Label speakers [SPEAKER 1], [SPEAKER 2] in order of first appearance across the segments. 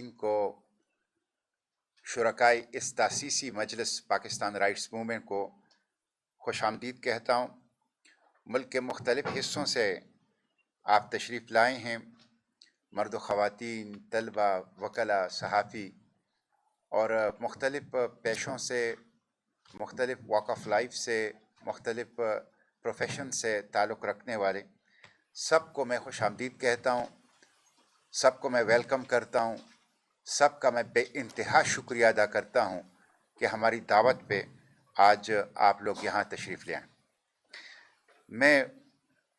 [SPEAKER 1] خواتین کو شرکائے اس تاسیسی مجلس پاکستان رائٹس موومنٹ کو خوش آمدید کہتا ہوں۔ ملک کے مختلف حصوں سے آپ تشریف لائے ہیں، مرد و خواتین، طلبہ، وکلاء، صحافی اور مختلف پیشوں سے، مختلف واک آف لائف سے، مختلف پروفیشن سے تعلق رکھنے والے سب کو میں خوش آمدید کہتا ہوں، سب کو میں ویلکم کرتا ہوں، سب کا میں بے انتہا شکریہ ادا کرتا ہوں کہ ہماری دعوت پہ آج آپ لوگ یہاں تشریف لے آئیں۔ میں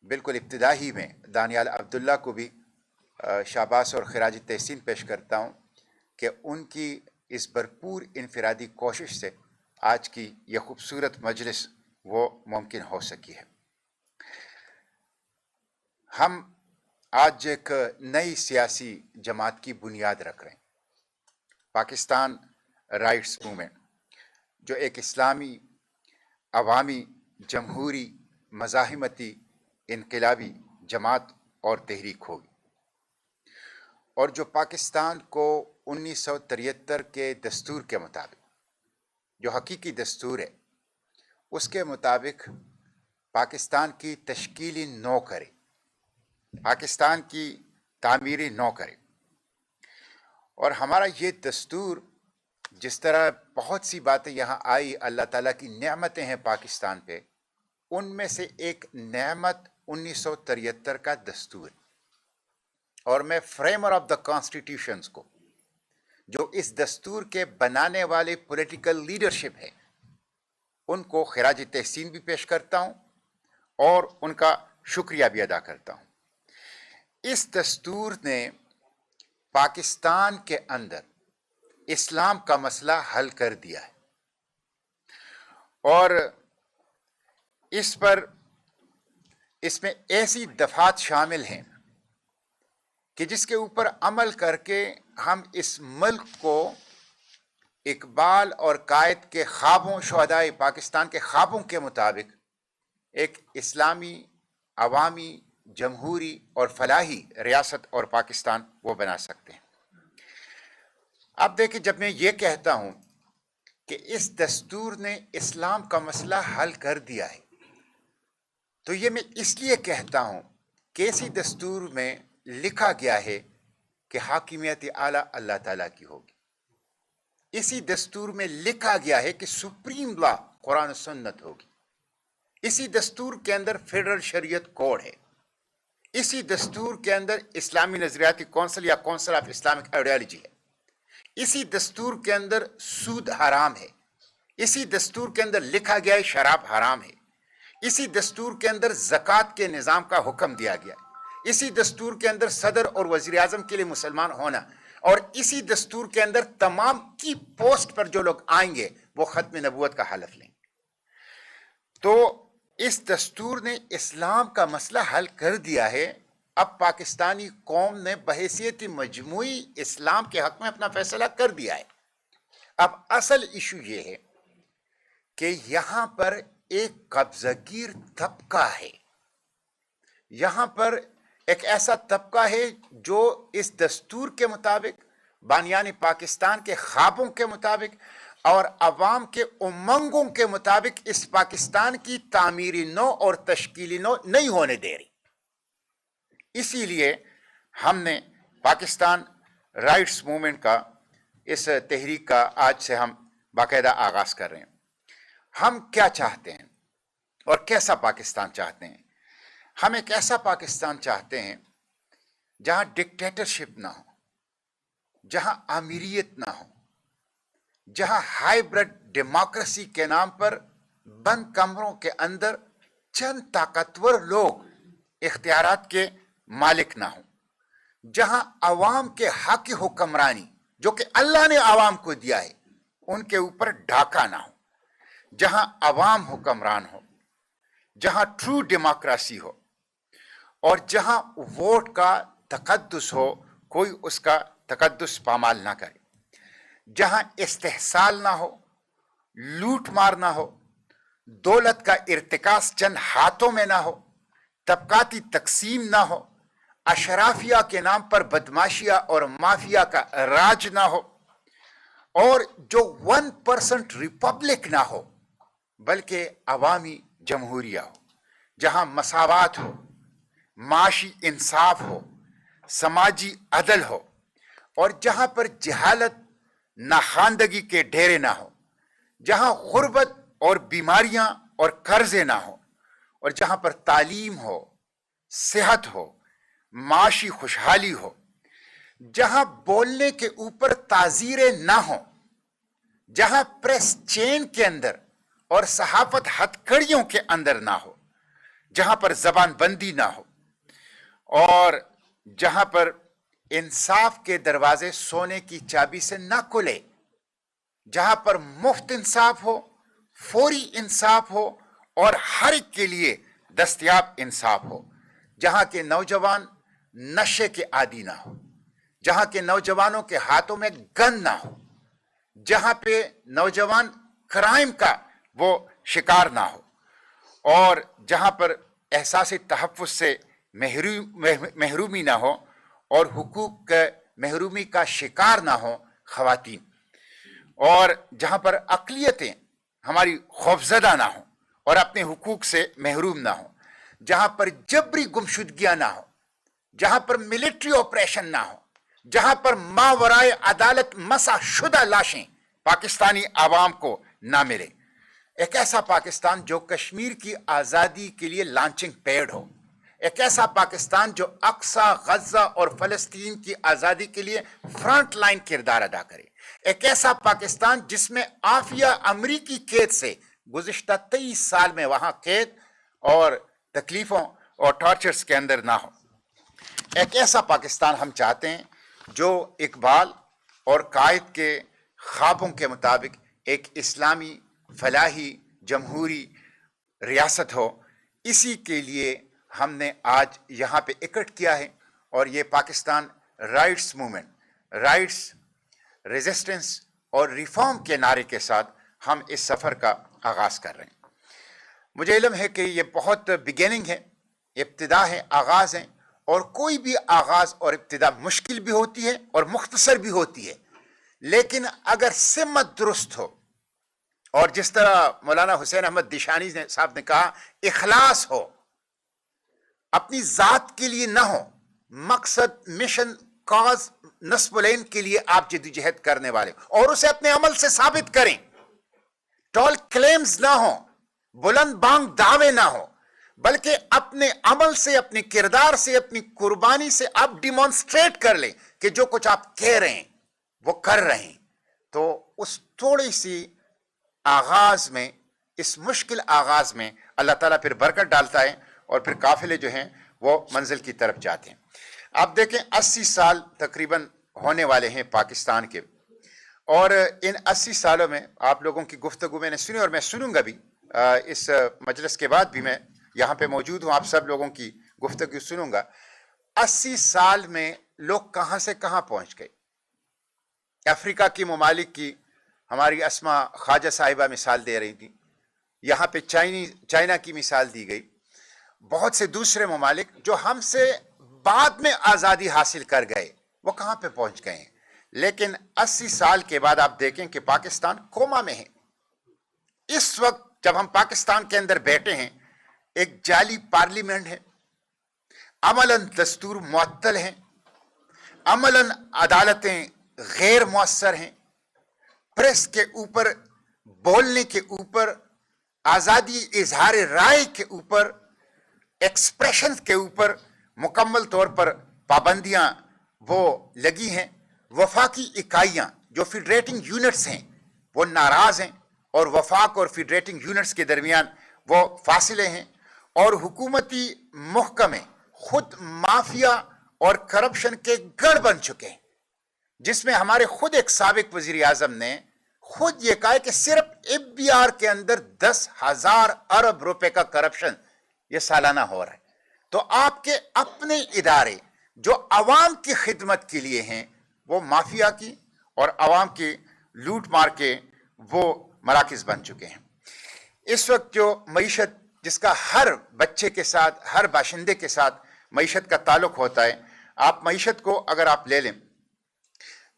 [SPEAKER 1] بالکل ابتدائی میں دانیال عبداللہ کو بھی شاباش اور خراج تحسین پیش کرتا ہوں کہ ان کی اس بھرپور انفرادی کوشش سے آج کی یہ خوبصورت مجلس وہ ممکن ہو سکی ہے۔ ہم آج ایک نئی سیاسی جماعت کی بنیاد رکھ رہے ہیں، پاکستان رائٹس موومنٹ، جو ایک اسلامی، عوامی، جمہوری، مزاحمتی، انقلابی جماعت اور تحریک ہوگی، اور جو پاکستان کو 1973 کے دستور کے مطابق، جو حقیقی دستور ہے، اس کے مطابق پاکستان کی تشکیلی نو کرے، پاکستان کی تعمیری نو کرے۔ اور ہمارا یہ دستور، جس طرح بہت سی باتیں یہاں آئی، اللہ تعالیٰ کی نعمتیں ہیں پاکستان پہ، ان میں سے ایک نعمت 1973 کا دستور ہے۔ اور میں فریمر آف دا کانسٹیٹیوشنز کو، جو اس دستور کے بنانے والے پولیٹیکل لیڈرشپ ہے، ان کو خراج تحسین بھی پیش کرتا ہوں اور ان کا شکریہ بھی ادا کرتا ہوں۔ اس دستور نے پاکستان کے اندر اسلام کا مسئلہ حل کر دیا ہے، اور اس میں ایسی دفعات شامل ہیں کہ جس کے اوپر عمل کر کے ہم اس ملک کو اقبال اور قائد کے خوابوں، شہدائے پاکستان کے خوابوں کے مطابق ایک اسلامی، عوامی، جمہوری اور فلاحی ریاست اور پاکستان وہ بنا سکتے ہیں۔ اب دیکھیں، جب میں یہ کہتا ہوں کہ اس دستور نے اسلام کا مسئلہ حل کر دیا ہے، تو یہ میں اس لیے کہتا ہوں کہ اسی دستور میں لکھا گیا ہے کہ حاکمیت اعلیٰ اللہ تعالیٰ کی ہوگی۔ اسی دستور میں لکھا گیا ہے کہ سپریم لا قرآن و سنت ہوگی۔ اسی دستور کے اندر فیڈرل شریعت کوڈ ہے۔ اسی دستور کے اندر اسلامی نظریاتی کونسل یا کونسل آف اسلامک آئیڈیالوجی ہے۔ اسی دستور کے اندر سود حرام ہے۔ اسی دستور کے اندر لکھا گیا ہے شراب حرام ہے۔ اسی دستور کے اندر زکوٰۃ کے نظام کا حکم دیا گیا ہے۔ اسی دستور کے اندر صدر اور وزیر اعظم کے لیے مسلمان ہونا، اور اسی دستور کے اندر تمام کی پوسٹ پر جو لوگ آئیں گے وہ ختم نبوت کا حلف لیں گے۔ تو اس دستور نے اسلام کا مسئلہ حل کر دیا ہے۔ اب پاکستانی قوم نے بحیثیت مجموعی اسلام کے حق میں اپنا فیصلہ کر دیا ہے۔ اب اصل ایشو یہ ہے کہ یہاں پر ایک قبضہ گیر طبقہ ہے، یہاں پر ایک ایسا طبقہ ہے جو اس دستور کے مطابق، بانیان پاکستان کے خوابوں کے مطابق اور عوام کے امنگوں کے مطابق اس پاکستان کی تعمیری نو اور تشکیلی نو نہیں ہونے دے رہی۔ اسی لیے ہم نے پاکستان رائٹس موومنٹ کا، اس تحریک کا آج سے ہم باقاعدہ آغاز کر رہے ہیں۔ ہم کیا چاہتے ہیں اور کیسا پاکستان چاہتے ہیں؟ ہم ایک ایسا پاکستان چاہتے ہیں جہاں ڈکٹیٹرشپ نہ ہو، جہاں امیریت نہ ہو، جہاں ہائیبرڈ ڈیموکریسی کے نام پر بند کمروں کے اندر چند طاقتور لوگ اختیارات کے مالک نہ ہوں، جہاں عوام کے حق حکمرانی جو کہ اللہ نے عوام کو دیا ہے ان کے اوپر ڈھاکہ نہ ہو، جہاں عوام حکمران ہو، جہاں ٹرو ڈیموکریسی ہو، اور جہاں ووٹ کا تقدس ہو، کوئی اس کا تقدس پامال نہ کرے، جہاں استحصال نہ ہو، لوٹ مار نہ ہو، دولت کا ارتکاز چند ہاتھوں میں نہ ہو، طبقاتی تقسیم نہ ہو، अशराफिया के नाम पर बदमाशिया और माफिया का राज ना हो, और जो 1% रिपब्लिक ना हो बल्कि अवामी जमहूरिया हो, जहां मसावात हो, माशी इंसाफ हो, समाजी अदल हो, और जहां पर जहालत नाखानदगी के डेरे ना हो, जहां गुर्बत और बीमारियां और कर्जे ना हो, और जहां पर तालीम हो, सेहत हो, माशी खुशहाली हो, जहां बोलने के ऊपर ताजीरें ना हो, जहां प्रेस चेन के अंदर और सहाफत हथकड़ियों के अंदर ना हो, जहां पर जबान बंदी ना हो, और जहां पर इंसाफ के दरवाजे सोने की चाबी से ना खुले, जहां पर मुफ्त इंसाफ हो, फौरी इंसाफ हो और हर एक के लिए दस्तयाब इंसाफ हो, जहां के नौजवान नशे के आदी ना हो, जहां के नौजवानों के हाथों में गन ना हो, जहां पे नौजवान क्राइम का वो शिकार ना हो, और जहां पर एहसास तहफ़्फ़ुज़ से महरूमी ना हो और हुकूक महरूमी का शिकार ना हो ख़वातीन, और जहां पर अक़लियतें हमारी खौफज़दा ना हो और अपने हुकूक से महरूम ना हो, जहां पर जबरी गुमशुदगियां ना हो, जहां पर मिलिट्री ऑपरेशन ना हो, जहां पर मावराए अदालत मसा शुदा लाशें पाकिस्तानी आवाम को ना मिले, एक ऐसा पाकिस्तान जो कश्मीर की आज़ादी के लिए लॉन्चिंग पैड हो, एक ऐसा पाकिस्तान जो अक्सा, गजा और फलस्तीन की आज़ादी के लिए फ्रंट लाइन किरदार अदा करे, एक ऐसा पाकिस्तान जिसमें आफिया अमरीकी कैद से गुज़िश्ता 23 साल में वहां कैद और तकलीफों और टॉर्चर्स के अंदर ना हो। एक ऐसा पाकिस्तान हम चाहते हैं जो इकबाल और कायद के ख्वाबों के मुताबिक एक इस्लामी फलाही जमहूरी रियासत हो। इसी के लिए हमने आज यहाँ पे इकट्ठ किया है, और ये Pakistan rights movement, rights, resistance और रिफॉर्म के नारे के साथ हम इस सफ़र का आगाज़ कर रहे हैं। मुझे इल्म है कि ये बहुत बिगिनिंग है, इब्तिदा है, आगाज़ है, और कोई भी आगाज़ और इब्तिदा मुश्किल भी होती है और मुख्तसर भी होती है, लेकिन अगर सिमत दुरुस्त हो और जिस तरह मौलाना हुसैन अहमद दिशानी साहब ने कहा, इखलास हो, अपनी ज़ात के लिए ना हो, मकसद, मिशन, काज, नस्बुलैन के लिए आप जद्दोजहद करने वाले, और उसे अपने अमल से साबित करें। टॉल क्लेम्स ना हो, बुलंद बांग दावे ना हो, बल्कि अपने अमल से, अपने किरदार से, अपनी कुर्बानी से आप डिमॉन्स्ट्रेट कर लें कि जो कुछ आप कह रहे हैं वो कर रहे हैं। तो उस थोड़ी सी आगाज में, इस मुश्किल आगाज में अल्लाह ताला फिर बरकत डालता है, और फिर काफिले जो हैं वो मंजिल की तरफ जाते हैं। आप देखें 80 साल तकरीबन होने वाले हैं पाकिस्तान के, और इन 80 सालों में आप लोगों की गुफ्तगू मैंने सुनी और मैं सुनूंगा भी, इस मजलिस के बाद भी मैं यहाँ पे मौजूद हूँ, आप सब लोगों की गुफ्तगू सुनूंगा। 80 साल में लोग कहाँ से कहाँ पहुँच गए। अफ्रीका की ममालिक की हमारी अस्मा ख्वाजा साहिबा मिसाल दे रही थी, यहाँ पे चाइना की मिसाल दी गई, बहुत से दूसरे ममालिक जो हमसे बाद में आज़ादी हासिल कर गए वो कहाँ पे पहुँच गए हैं। लेकिन 80 साल के बाद आप देखें कि पाकिस्तान कोमा में है। इस वक्त जब हम पाकिस्तान के अंदर बैठे हैं, एक जाली पार्लियामेंट है, अमलन दस्तूर मुअत्तल हैं, अमलन अदालतें गैर मुअस्सर हैं, प्रेस के ऊपर, बोलने के ऊपर, आज़ादी इजहार राय के ऊपर, एक्सप्रेशन के ऊपर मुकम्मल तौर पर पाबंदियां वो लगी हैं। वफाकी इकाइयां जो फेडरेटिंग यूनिट्स हैं वो नाराज हैं, और वफाक और फेडरेटिंग यूनिट्स के दरमियान वो फासले हैं, और हुकूमती महकमे खुद माफिया और करप्शन के गढ़ बन चुके हैं, जिसमें हमारे खुद एक साबिक वजीर आजम ने खुद ये कहा कि सिर्फ FBR के अंदर 10,000 अरब रुपए का करप्शन ये सालाना हो रहा है। तो आपके अपने इदारे जो अवाम की खिदमत के लिए हैं वो माफिया की और अवाम की लूट मार के वो मराकज बन चुके हैं। इस वक्त जो मईशत जिसका हर बच्चे के साथ, हर बाशिंदे के साथ معیشت کا تعلق ہوتا ہے. آپ معیشت کو اگر آپ لے لیں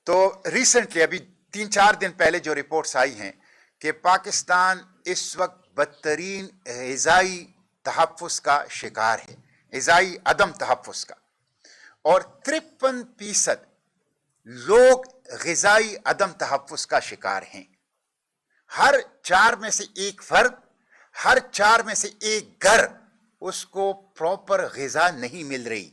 [SPEAKER 1] تو ریسنٹلی ابھی 3-4 دن پہلے جو رپورٹس آئی ہیں کہ پاکستان اس وقت بدترین غذائی تحفظ کا شکار ہے, غذائی عدم تحفظ کا, اور 53% لوگ غذائی عدم تحفظ کا شکار ہیں. ہر 4 میں سے ایک فرد, ہر 4 میں سے ایک گھر, اس کو پراپر غذا نہیں مل رہی.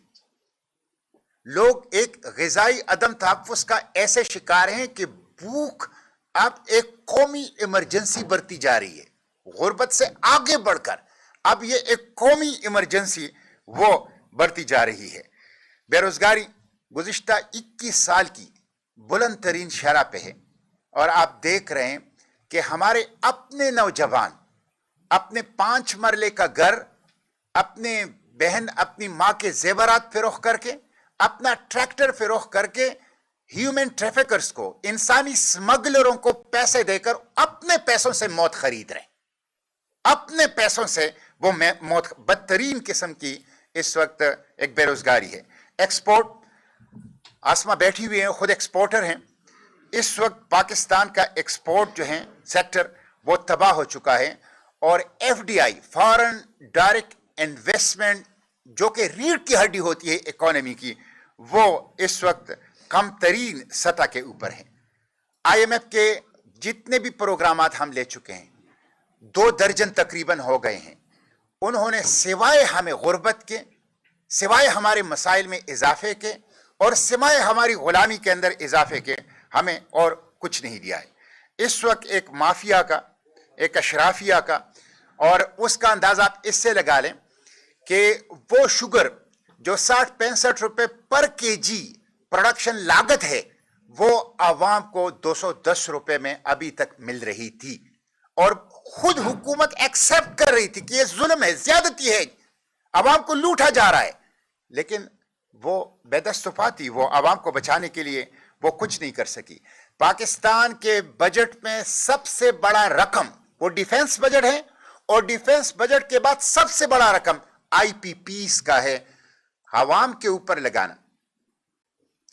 [SPEAKER 1] لوگ ایک غذائی عدم تحفظ کا ایسے شکار ہیں کہ بھوک اب ایک قومی ایمرجنسی بڑھتی جا رہی ہے. غربت سے آگے بڑھ کر اب یہ ایک قومی ایمرجنسی وہ بڑھتی جا رہی ہے. بے روزگاری گزشتہ 21 سال کی بلند ترین شرح پہ ہے, اور آپ دیکھ رہے ہیں کہ ہمارے اپنے نوجوان اپنے 5 مرلے کا گھر, اپنے بہن اپنی ماں کے زیورات فروخت کر کے, اپنا ٹریکٹر فروخت کر کے ہیومن ٹریفکرز کو, انسانی سمگلروں کو پیسے دے کر اپنے پیسوں سے موت خرید رہے ہیں. اپنے پیسوں سے وہ موت, بدترین قسم کی اس وقت ایک بے روزگاری ہے. ایکسپورٹ, آسما بیٹھی ہوئی ہیں, خود ایکسپورٹر ہیں. اس وقت پاکستان کا ایکسپورٹ جو ہے سیکٹر وہ تباہ ہو چکا ہے, اور F D I foreign direct investment جو کہ ریڑھ کی ہڈی ہوتی ہے اکانومی کی, وہ اس وقت کم ترین سطح کے اوپر ہے. آئی ایم ایف کے جتنے بھی پروگرامات ہم لے چکے ہیں 2 درجن تقریباً ہو گئے ہیں, انہوں نے سوائے ہمیں غربت کے, سوائے ہمارے مسائل میں اضافے کے, اور سوائے ہماری غلامی کے اندر اضافے کے ہمیں اور کچھ نہیں دیا ہے. اس وقت ایک مافیا کا, ایک اشرافیہ کا, اور اس کا اندازہ آپ اس سے لگا لیں کہ وہ شوگر جو 60-65 روپے پر کے جی پروڈکشن لاگت ہے, وہ عوام کو 210 روپے میں ابھی تک مل رہی تھی, اور خود حکومت ایکسپٹ کر رہی تھی کہ یہ ظلم ہے, زیادتی ہے, عوام کو لوٹا جا رہا ہے. لیکن وہ بے دستفا تھی, وہ عوام کو بچانے کے لیے وہ کچھ نہیں کر سکی. پاکستان کے بجٹ میں سب سے بڑا رقم وہ ڈیفنس بجٹ ہے, اور ڈیفنس بجٹ کے بعد سب سے بڑا رقم آئی پی پیز کا ہے. عوام کے اوپر لگانا,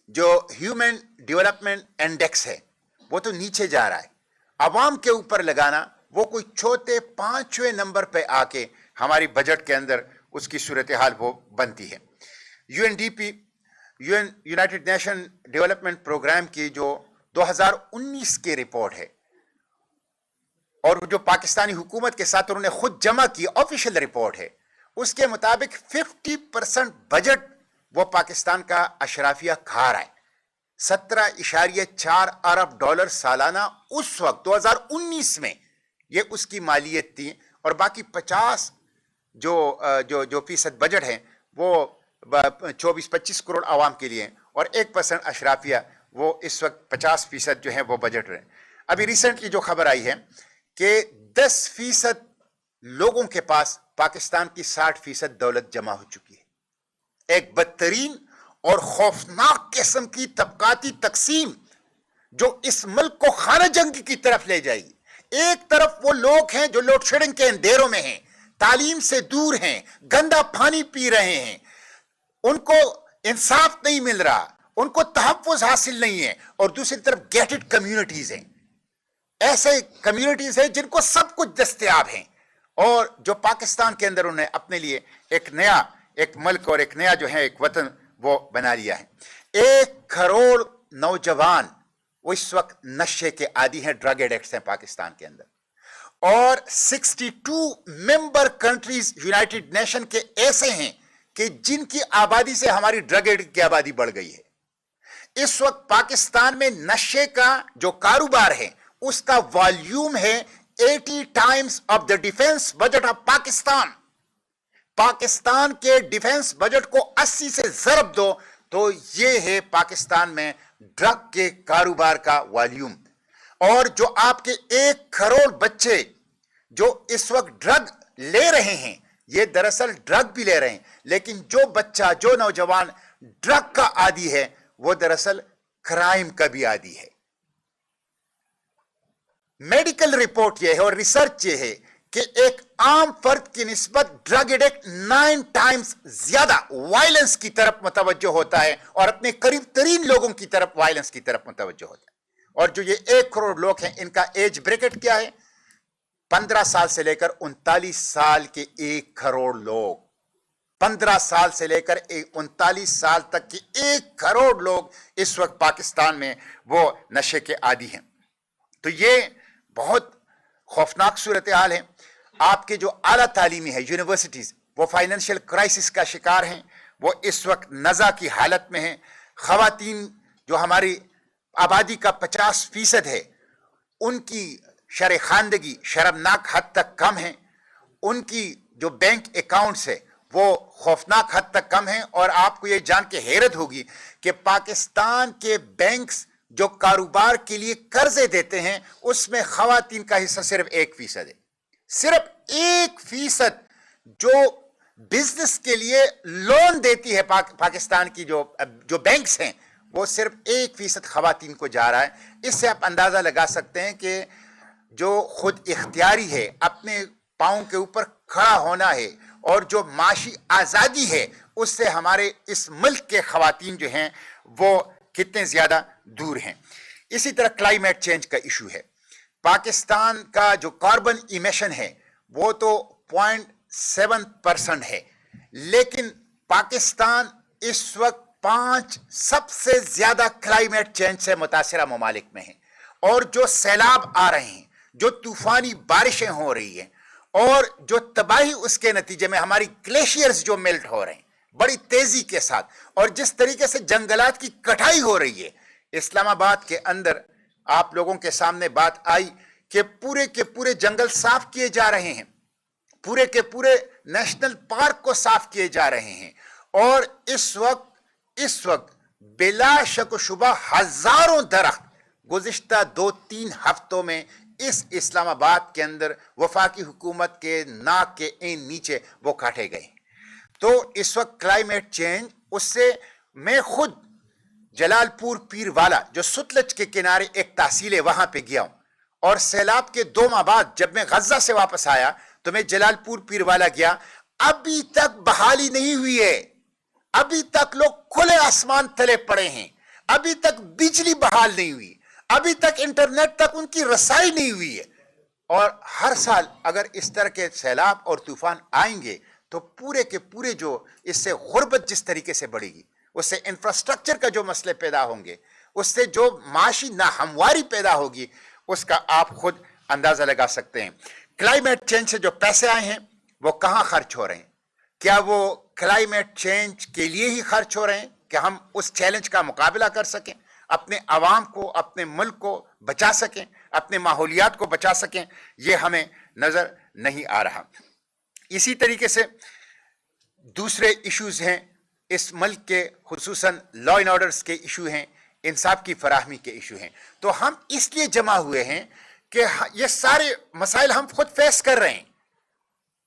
[SPEAKER 1] جو ہیومن ڈیولپمنٹ انڈیکس ہے وہ تو نیچے جا رہا ہے, عوام کے اوپر لگانا وہ کوئی 4-5 نمبر پہ آ کے ہماری بجٹ کے اندر اس کی صورتحال وہ بنتی ہے. U N D P, united nation development programme کی جو 2019 کی رپورٹ ہے, اور جو پاکستانی حکومت کے ساتھ انہوں نے خود جمع کی آفیشیل رپورٹ ہے, اس کے مطابق 50% بجٹ وہ پاکستان کا اشرافیہ کھا رہا ہے. 17.4 ارب ڈالر سالانہ اس وقت 2019 میں یہ اس کی مالیت تھی, اور باقی 50 جو فیصد بجٹ ہے وہ 24-25 کروڑ عوام کے لیے, اور 1% اشرافیہ وہ اس وقت 50% جو ہے وہ بجٹ رہے. ابھی ریسنٹلی جو خبر آئی ہے کہ 10% لوگوں کے پاس پاکستان کی 60% دولت جمع ہو چکی ہے. ایک بدترین اور خوفناک قسم کی طبقاتی تقسیم جو اس ملک کو خانہ جنگ کی طرف لے جائے گی. ایک طرف وہ لوگ ہیں جو لوڈ شیڈنگ کے اندھیروں میں ہیں, تعلیم سے دور ہیں, گندا پانی پی رہے ہیں, ان کو انصاف نہیں مل رہا, ان کو تحفظ حاصل نہیں ہے, اور دوسری طرف گیٹڈ کمیونٹیز ہیں, ایسے کمیونٹیز ہیں جن کو سب کچھ دستیاب ہیں, اور جو پاکستان کے اندر انہوں نے اپنے لیے ایک نیا ایک ملک اور ایک نیا جو ہے ایک وطن وہ بنا لیا ہے. 1 کروڑ نوجوان وہ اس وقت نشے کے عادی ہیں, ڈرگ ایڈکٹس ہیں پاکستان کے اندر, اور 62 ممبر کنٹریز یونائٹڈ نیشن کے ایسے ہیں کہ جن کی آبادی سے ہماری ڈرگ ایڈکٹ کی آبادی بڑھ گئی ہے. اس وقت پاکستان میں نشے کا جو کاروبار ہے اس کا والیوم ہے 80 Times of the defence budget of Pakistan. Pakistan کے ڈیفنس بجٹ کو 80 سے ضرب دو تو یہ ہے پاکستان میں ڈرگ کے کاروبار کا والیوم. اور جو آپ کے 1 کروڑ بچے جو اس وقت ڈرگ لے رہے ہیں, یہ دراصل ڈرگ بھی لے رہے ہیں, لیکن جو بچہ جو نوجوان ڈرگ کا عادی ہے وہ دراصل کرائم کا بھی عادی ہے. میڈیکل رپورٹ یہ ہے اور ریسرچ یہ ہے کہ ایک عام فرد کی نسبت ڈرگ ایڈکٹ 9 ٹائمز زیادہ وائلنس کی طرف متوجہ ہوتا ہے اور اپنے قریب ترین لوگوں کی طرف وائلنس کی طرف متوجہ ہوتا ہے. اور جو یہ 1 کروڑ لوگ ہیں ان کا ایج بریکٹ کیا ہے؟ 15 سال سے لے کر 39 سال کے 1 کروڑ لوگ. 15 سال سے لے کر 39 سال تک کے 1 کروڑ لوگ اس وقت پاکستان میں وہ نشے کے عادی ہیں. تو یہ بہت خوفناک صورتحال ہے. آپ کے جو اعلیٰ تعلیمی ہے یونیورسٹیز وہ فائنینشیل کرائسس کا شکار ہیں، وہ اس وقت نزع کی حالت میں ہیں. خواتین جو ہماری آبادی کا 50% ہے ان کی شرح خواندگی شرمناک حد تک کم ہیں. ان کی جو بینک اکاؤنٹس ہے وہ خوفناک حد تک کم ہیں. اور آپ کو یہ جان کے حیرت ہوگی کہ پاکستان کے بینکس جو کاروبار کے لیے قرضے دیتے ہیں اس میں خواتین کا حصہ صرف 1% ہے. صرف 1% جو بزنس کے لیے لون دیتی ہے پاکستان کی جو بینکس ہیں وہ صرف 1% خواتین کو جا رہا ہے. اس سے آپ اندازہ لگا سکتے ہیں کہ جو خود اختیاری ہے، اپنے پاؤں کے اوپر کھڑا ہونا ہے اور جو معاشی آزادی ہے اس سے ہمارے اس ملک کے خواتین جو ہیں وہ کتنے زیادہ دور ہیں. اسی طرح کلائمیٹ چینج کا ایشو ہے. پاکستان کا جو کاربن ایمیشن ہے وہ تو 0.7% ہے، لیکن پاکستان اس وقت 5 سب سے زیادہ کلائمیٹ چینج سے متاثرہ ممالک میں ہیں. اور جو سیلاب آ رہے ہیں، جو طوفانی بارشیں ہو رہی ہیں اور جو تباہی اس کے نتیجے میں ہماری گلیشیئرز جو میلٹ ہو رہے ہیں بڑی تیزی کے ساتھ، اور جس طریقے سے جنگلات کی کٹائی ہو رہی ہے. اسلام آباد کے اندر آپ لوگوں کے سامنے بات آئی کہ پورے کے پورے جنگل صاف کیے جا رہے ہیں، پورے کے پورے نیشنل پارک کو صاف کیے جا رہے ہیں. اور اس وقت بلا شک و شبہ ہزاروں درخت گزشتہ 2-3 ہفتوں میں اس اسلام آباد کے اندر وفاقی حکومت کے ناک کے نیچے وہ کاٹے گئے. تو اس وقت کلائمیٹ چینج، اس سے میں خود جلال پور پیر والا جو ستلج کے کنارے ایک تحصیل ہے وہاں پہ گیا ہوں، اور سیلاب کے 2 ماہ بعد جب میں غزہ سے واپس آیا تو میں جلال پور پیر والا گیا. ابھی تک بحالی نہیں ہوئی ہے، ابھی تک لوگ کھلے آسمان تلے پڑے ہیں، ابھی تک بجلی بحال نہیں ہوئی، ابھی تک انٹرنیٹ تک ان کی رسائی نہیں ہوئی ہے. اور ہر سال اگر اس طرح کے سیلاب اور طوفان آئیں گے تو پورے کے پورے جو اس سے غربت جس طریقے سے بڑھے گی، اس سے انفراسٹرکچر کا جو مسئلے پیدا ہوں گے، اس سے جو معاشی ناہمواری پیدا ہوگی، اس کا آپ خود اندازہ لگا سکتے ہیں. کلائمیٹ چینج سے جو پیسے آئے ہیں وہ کہاں خرچ ہو رہے ہیں؟ کیا وہ کلائمیٹ چینج کے لیے ہی خرچ ہو رہے ہیں کہ ہم اس چیلنج کا مقابلہ کر سکیں، اپنے عوام کو، اپنے ملک کو بچا سکیں، اپنے ماحولیات کو بچا سکیں؟ یہ ہمیں نظر نہیں آ رہا. اسی طریقے سے دوسرے ایشوز ہیں اس ملک کے، خصوصاً لا اینڈ آرڈرز کے ایشو ہیں، انصاف کی فراہمی کے ایشو ہیں. تو ہم اس لیے جمع ہوئے ہیں کہ یہ سارے مسائل ہم خود فیس کر رہے ہیں.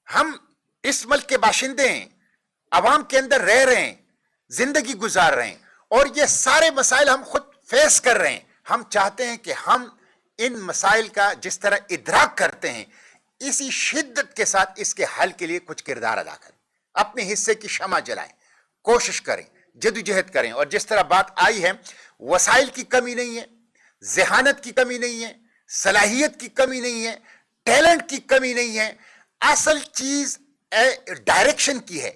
[SPEAKER 1] ہم اس ملک کے باشندے ہیں، عوام کے اندر رہ رہے ہیں، زندگی گزار رہے ہیں، اور یہ سارے مسائل ہم خود فیس کر رہے ہیں. ہم چاہتے ہیں کہ ہم ان مسائل کا جس طرح ادراک کرتے ہیں اسی شدت کے ساتھ اس کے حل کے لیے کچھ کردار ادا کریں، اپنے حصے کی شمع جلائیں، کوشش کریں، جدوجہد کریں. اور جس طرح بات آئی ہے، وسائل کی کمی نہیں ہے، ذہانت کی کمی نہیں ہے، صلاحیت کی کمی نہیں ہے، ٹیلنٹ کی کمی نہیں ہے. اصل چیز ڈائریکشن کی ہے،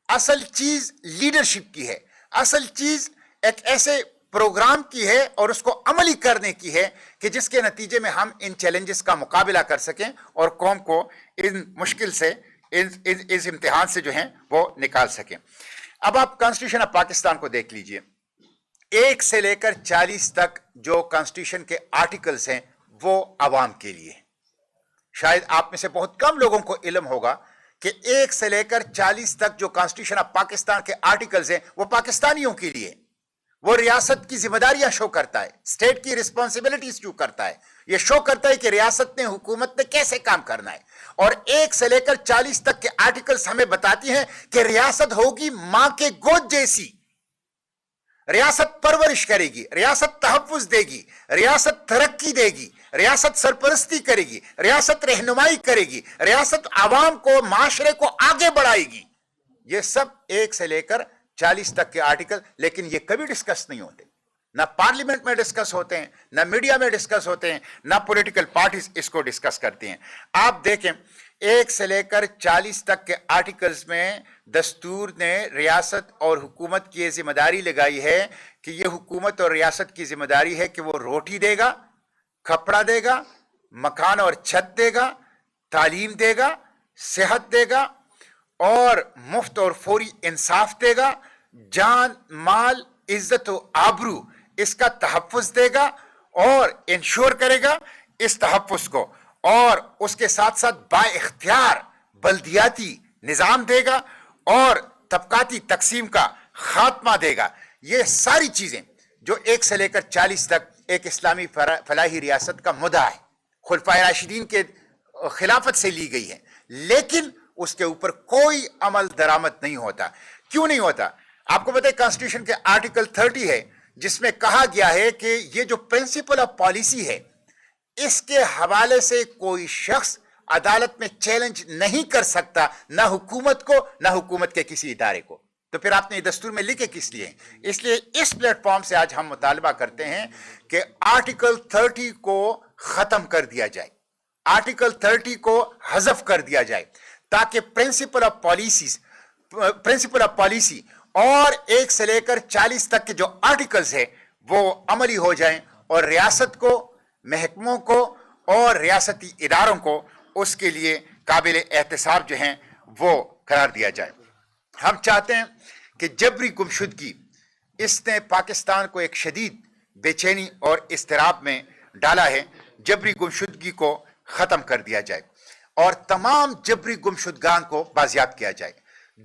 [SPEAKER 1] اصل چیز لیڈرشپ کی ہے، اصل چیز ایک ایسے پروگرام کی ہے اور اس کو عملی کرنے کی ہے کہ جس کے نتیجے میں ہم ان چیلنجز کا مقابلہ کر سکیں اور قوم کو ان مشکل سے، اس امتحان سے جو ہیں وہ نکال سکیں. اب آپ کانسٹیٹیوشن آف پاکستان کو دیکھ لیجئے. 1 سے لے کر 40 تک جو کانسٹیٹیوشن کے آرٹیکلز ہیں وہ عوام کے لیے. شاید آپ میں سے بہت کم لوگوں کو علم ہوگا کہ 1 سے لے کر 40 تک جو کانسٹیٹیوشن آف پاکستان کے آرٹیکلز ہیں وہ پاکستانیوں کے لیے. وہ ریاست کی ذمہ داریاں شو کرتا ہے، اسٹیٹ کی رسپانسبلٹیز شو کرتا ہے، یہ شو کرتا ہے کہ ریاست نے، حکومت نے کیسے کام کرنا ہے. اور 1 سے لے کر 40 تک کے آرٹیکلز ہمیں بتاتی ہیں کہ ریاست ہوگی ماں کے گود جیسی، ریاست پرورش کرے گی، ریاست تحفظ دے گی، ریاست ترقی دے گی، रियासत सरपरस्ती करेगी, रियासत रहनुमाई करेगी, रियासत आवाम को, माशरे को आगे बढ़ाएगी। ये सब 1 से लेकर 40 तक के आर्टिकल, लेकिन ये कभी डिस्कस नहीं होते, ना पार्लियामेंट में डिस्कस होते हैं, ना मीडिया में डिस्कस होते हैं, ना पॉलिटिकल पार्टीज इसको डिस्कस करती हैं। आप देखें 1 से लेकर 40 तक के आर्टिकल्स में दस्तूर ने रियासत और हुकूमत की ये जिम्मेदारी लगाई है कि ये हुकूमत और रियासत की जिम्मेदारी है कि वो रोटी देगा, कपड़ा देगा, मकान और छत देगा, तालीम देगा, सेहत देगा और मुफ्त और फौरी इंसाफ देगा, जान माल इज्जत और आबरू इसका तहफ़्फ़ुज़ देगा और इंश्योर करेगा इस तहफ़्फ़ुज़ को, और उसके साथ साथ बाइख्तियार बल्दियाती निज़ाम देगा और तबकाती तकसीम का खात्मा देगा। ये सारी चीज़ें जो 1 से लेकर 40 तक एक इस्लामी फलाही रियासत का मुद्दा है, खुलफाए राशिदीन के खिलाफत से ली गई है, लेकिन उसके ऊपर कोई अमल दरामद नहीं होता। क्यों नहीं होता? आपको पता है कॉन्स्टिट्यूशन के आर्टिकल 30 है जिसमें कहा गया है कि ये जो प्रिंसिपल ऑफ पॉलिसी है इसके हवाले से कोई शख्स अदालत में चैलेंज नहीं कर सकता, ना हुकूमत को, ना हुकूमत के किसी इदारे को। तो फिर आपने दस्तूर में लिखे किस लिए? इसलिए इस प्लेटफॉर्म से आज हम मुतालबा करते हैं कि आर्टिकल 30 को खत्म कर दिया जाए, आर्टिकल 30 को हज़फ कर दिया जाए, ताकि प्रिंसिपल ऑफ पॉलिसी और 1 से लेकर 40 तक के जो आर्टिकल्स है वो अमली हो जाएं और रियासत को, महकमों को और रियासती इदारों को उसके लिए काबिल एहतसाब जो हैं वो करार दिया जाए। हम चाहते हैं कि जबरी गुमशुदगी इसने पाकिस्तान को एक शदीद बेचैनी और इस्तिराब में डाला है। जबरी गुमशुदगी को ख़त्म कर दिया जाए और तमाम जबरी गुमशुदगान को बाजियाब किया जाए।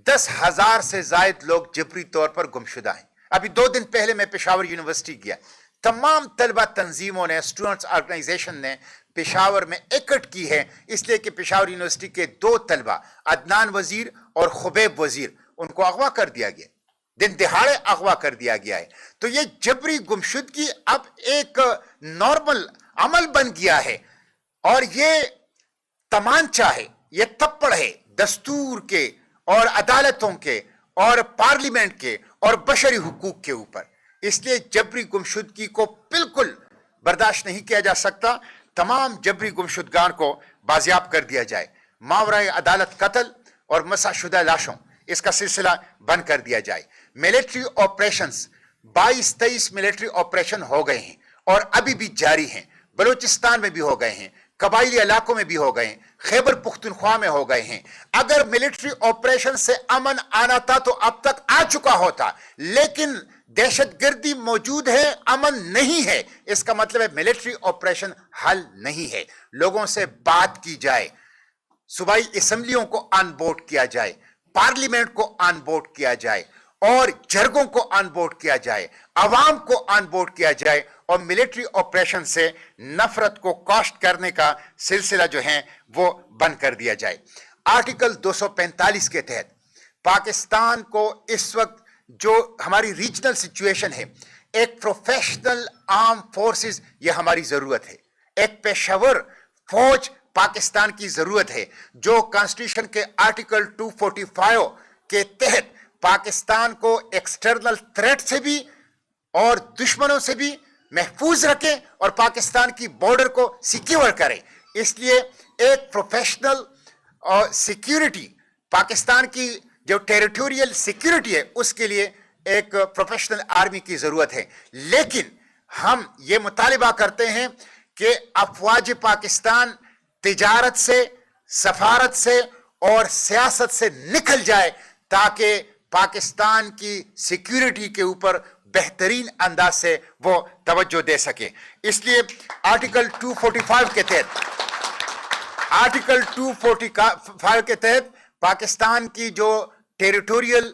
[SPEAKER 1] 10,000 से ज़ायद लोग जबरी तौर पर गुमशुदा हैं। अभी 2 दिन पहले मैं पेशावर यूनिवर्सिटी गया, तमाम तलबा तंजीमों ने, स्टूडेंट्स ऑर्गेनाइजेशन ने पेशावर में इकट्ठ की है, इसलिए कि पेशावर यूनिवर्सिटी के 2 तलबा अदनान वजीर और खुबैब वजीर, उनको अगवा कर दिया गया, दिन दिहाड़े अगवा कर दिया गया है। तो ये जबरी गुमशुदगी अब एक नॉर्मल अमल बन गया है और ये तमांचा है, ये थप्पड़ है दस्तूर के और अदालतों के और पार्लियामेंट के और बशरी हुकूक के ऊपर। इसलिए जबरी गुमशुदगी को बिल्कुल बर्दाश्त नहीं किया जा सकता। तमाम जबरी गुमशुदगान को बाजियाब कर दिया जाए। मावराए अदालत कत्ल और मसाशुदा लाशों इसका सिलसिला बंद कर दिया जाए। मिलिट्री ऑपरेशंस 22-23 मिलिट्री ऑपरेशन हो गए हैं और अभी भी जारी हैं। बलूचिस्तान में भी हो गए हैं, कबाइली इलाकों में भी हो गए हैं, खैबर पुख्तनख्वा में हो गए हैं। अगर मिलिट्री ऑपरेशन से अमन आना था तो अब तक आ चुका होता, लेकिन दहशतगर्दी मौजूद है, अमन नहीं है। इसका मतलब है मिलिट्री ऑपरेशन हल नहीं है। लोगों से बात की जाए, सूबाई असेंबलियों को ऑनबोर्ड किया जाए, पार्लियामेंट को ऑनबोर्ड किया जाए और जर्गों को ऑनबोर्ड किया जाए, अवाम को ऑनबोर्ड किया जाए और मिलिट्री ऑपरेशन से नफरत को कास्ट करने का सिलसिला जो है वो बंद कर दिया जाए। आर्टिकल 245 के तहत पाकिस्तान को इस वक्त जो हमारी रीजनल सिचुएशन है, एक प्रोफेशनल आर्म फोर्सेस ये हमारी जरूरत है, एक पेशेवर फौज पाकिस्तान की जरूरत है जो कॉन्स्टिट्यूशन के आर्टिकल 245 के तहत पाकिस्तान को एक्सटर्नल थ्रेट से भी और दुश्मनों से भी महफूज रखे और पाकिस्तान की बॉर्डर को सिक्योर करे। इसलिए एक प्रोफेशनल और सिक्योरिटी, पाकिस्तान की जो टेरिटोरियल सिक्योरिटी है उसके लिए एक प्रोफेशनल आर्मी की जरूरत है। लेकिन हम ये मुतालिबा करते हैं कि अफवाज पाकिस्तान तिजारत से, सफारत से और सियासत से निकल जाए ताकि पाकिस्तान की सिक्योरिटी के ऊपर बेहतरीन अंदाज से वो तवज्जो दे सके। इसलिए आर्टिकल 245 के तहत पाकिस्तान की जो टेरिटोरियल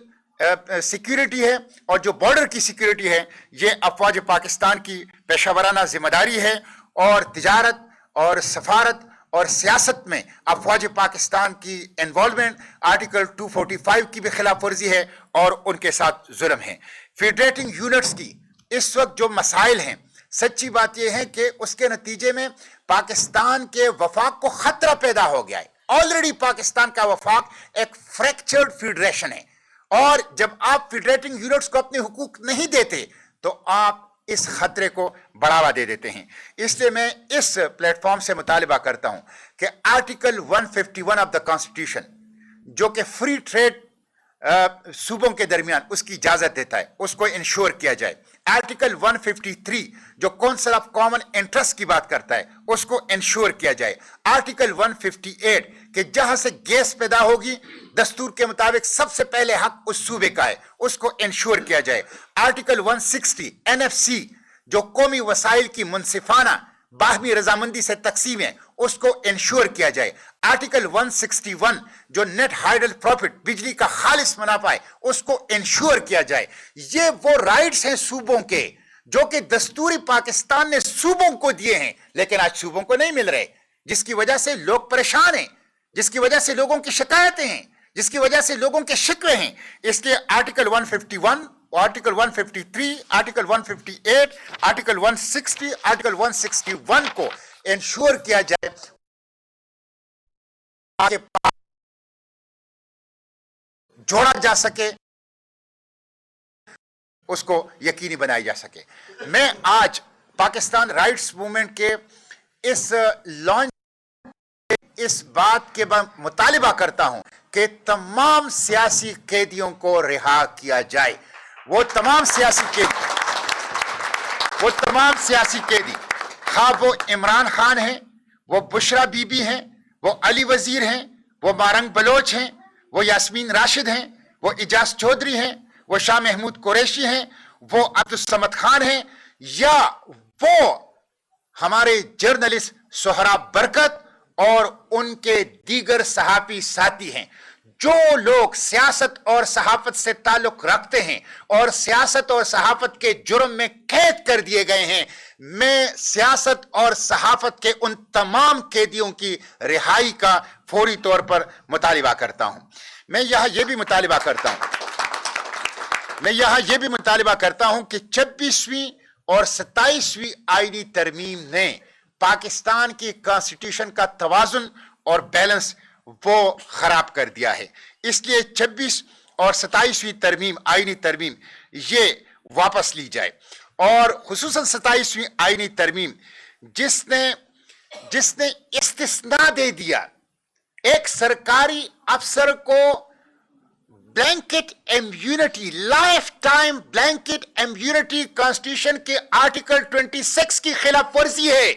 [SPEAKER 1] सिक्योरिटी है और जो बॉर्डर की सिक्योरिटी है, ये अफवाज पाकिस्तान की पेशावराना जिम्मेदारी है और तिजारत और सफारत और सियासत में अफवाज पाकिस्तान की इन्वॉल्वमेंट आर्टिकल 245 की भी खिलाफ वर्जी है और उनके साथ जुल्म है। फेडरेटिंग यूनिट्स की इस वक्त जो मसाइल हैं, सच्ची बात यह है कि उसके नतीजे में पाकिस्तान के वफाक को खतरा पैदा हो गया है। ऑलरेडी पाकिस्तान का वफाक एक फ्रैक्चर्ड फेडरेशन है, और जब आप फेडरेटिंग यूनिट्स को अपने हुकूक नहीं देते तो आप इस खतरे को बढ़ावा दे देते हैं। इसलिए मैं इस प्लेटफॉर्म से मुतालिबा करता हूं कि आर्टिकल 151 ऑफ द कॉन्स्टिट्यूशन, जो कि फ्री ट्रेड सूबों के दरमियान उसकी इजाजत देता है, उसको इंश्योर किया जाए। आर्टिकल 153 जो काउंसिल ऑफ कॉमन इंटरेस्ट की बात करता है, उसको इंश्योर किया जाए। आर्टिकल 158 कि जहां से गैस पैदा होगी दस्तूर के मुताबिक सबसे पहले हक उस सूबे का है, उसको इंश्योर किया जाए। आर्टिकल 160 एनएफसी जो कौमी वसाइल की मुनसिफाना बाहमी रजामंदी से तकसीम है, उसको इंश्योर किया जाए। आर्टिकल 161 जो नेट हाइडल प्रॉफिट बिजली का खालिस मुनाफा है, उसको इंश्योर किया जाए। ये वो राइट्स हैं सूबों के जो कि दस्तूरी पाकिस्तान ने सूबों को दिए हैं, लेकिन आज सूबों को नहीं मिल रहे, जिसकी वजह से लोग परेशान हैं, जिसकी वजह से लोगों की शिकायतें हैं, जिसकी वजह से लोगों के शिकवे हैं। इसलिए article 151, article 153, article 158, article 160, article 161 को इंश्योर किया जाए कि जोड़ा जा सके, उसको यकीनी बनाया जा सके। मैं आज पाकिस्तान राइट्स मूवमेंट के इस लॉन्च इस बात के मुतालिबा करता हूं कि तमाम सियासी कैदियों को रिहा किया जाए। वो तमाम सियासी कैदी, खा वो इमरान खान हैं, वो बुशरा बीबी हैं, वो अली वजीर हैं, वो मारंग बलोच हैं, वो यास्मीन राशिद हैं, वो इजाज चौधरी हैं, वो शाह महमूद कुरैशी हैं, वो अब्दुल समद खान हैं, या वो हमारे जर्नलिस्ट सोहराब बरकत और उनके दीगर सहाफी साथी हैं। जो लोग सियासत और सहाफत से ताल्लुक रखते हैं और सियासत और सहाफत के जुर्म में कैद कर दिए गए हैं, मैं सियासत और सहाफत के उन तमाम कैदियों की रिहाई का फौरी तौर पर मुतालिबा करता हूं। मैं यहां यह भी मुतालिबा करता हूं कि 26वीं और 27वीं आईनी तरमीम ने पाकिस्तान की कॉन्स्टिट्यूशन का तवाजुन और बैलेंस वो खराब कर दिया है। इसलिए 26 और 27वीं तरमीम, आईनी तरमीम, ये वापस ली जाए। और खुसूसन 27वीं आईनी तरमीम जिसने इस्तिस्ना दे दिया एक सरकारी अफसर को blanket immunity, life time blanket immunity constitution के आर्टिकल 26 की खिलाफ वर्जी है,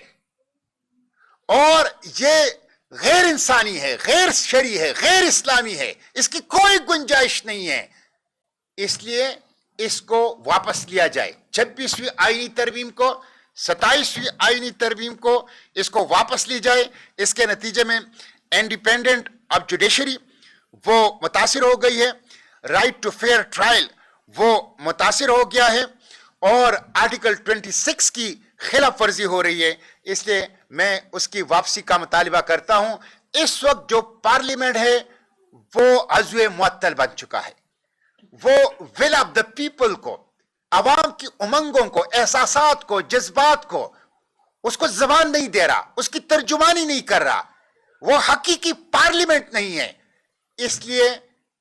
[SPEAKER 1] और ये गैर इंसानी है, गैर शरी है, गैर इस्लामी है, इसकी कोई गुंजाइश नहीं है। इसलिए इसको वापस लिया जाए। 26वीं आईनी तरमीम को, 27वीं आईनी तरमीम को, इसको वापस ली जाए। इसके नतीजे में इंडिपेंडेंट ऑफ जुडिशरी वो मुतासिर हो गई है, राइट टू फेयर ट्रायल वो मुतासिर हो गया है, और आर्टिकल 26 की खिलाफ वर्जी हो रही है। इसलिए मैं उसकी वापसी का मुतालिबा करता हूं। इस वक्त जो पार्लियामेंट है वो अज़्वे मुअत्तल बन चुका है। वो विल ऑफ द पीपल को, अवाम की उमंगों को, एहसासात को, जज्बात को, उसको जबान नहीं दे रहा, उसकी तर्जुमानी नहीं कर रहा। वो हकीकी पार्लियामेंट नहीं है। इसलिए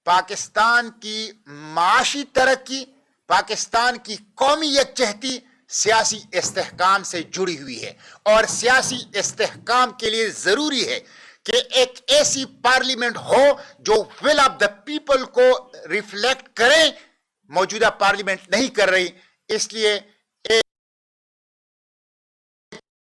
[SPEAKER 1] पाकिस्तान की माशी तरक्की, पाकिस्तान की कौमी यकजहती सियासी इस्तेहकाम से जुड़ी हुई है, और सियासी इस्तेहकाम के लिए जरूरी है कि एक ऐसी पार्लियामेंट हो जो विल ऑफ द पीपल को रिफ्लेक्ट करे। मौजूदा पार्लियामेंट नहीं कर रही, इसलिए एक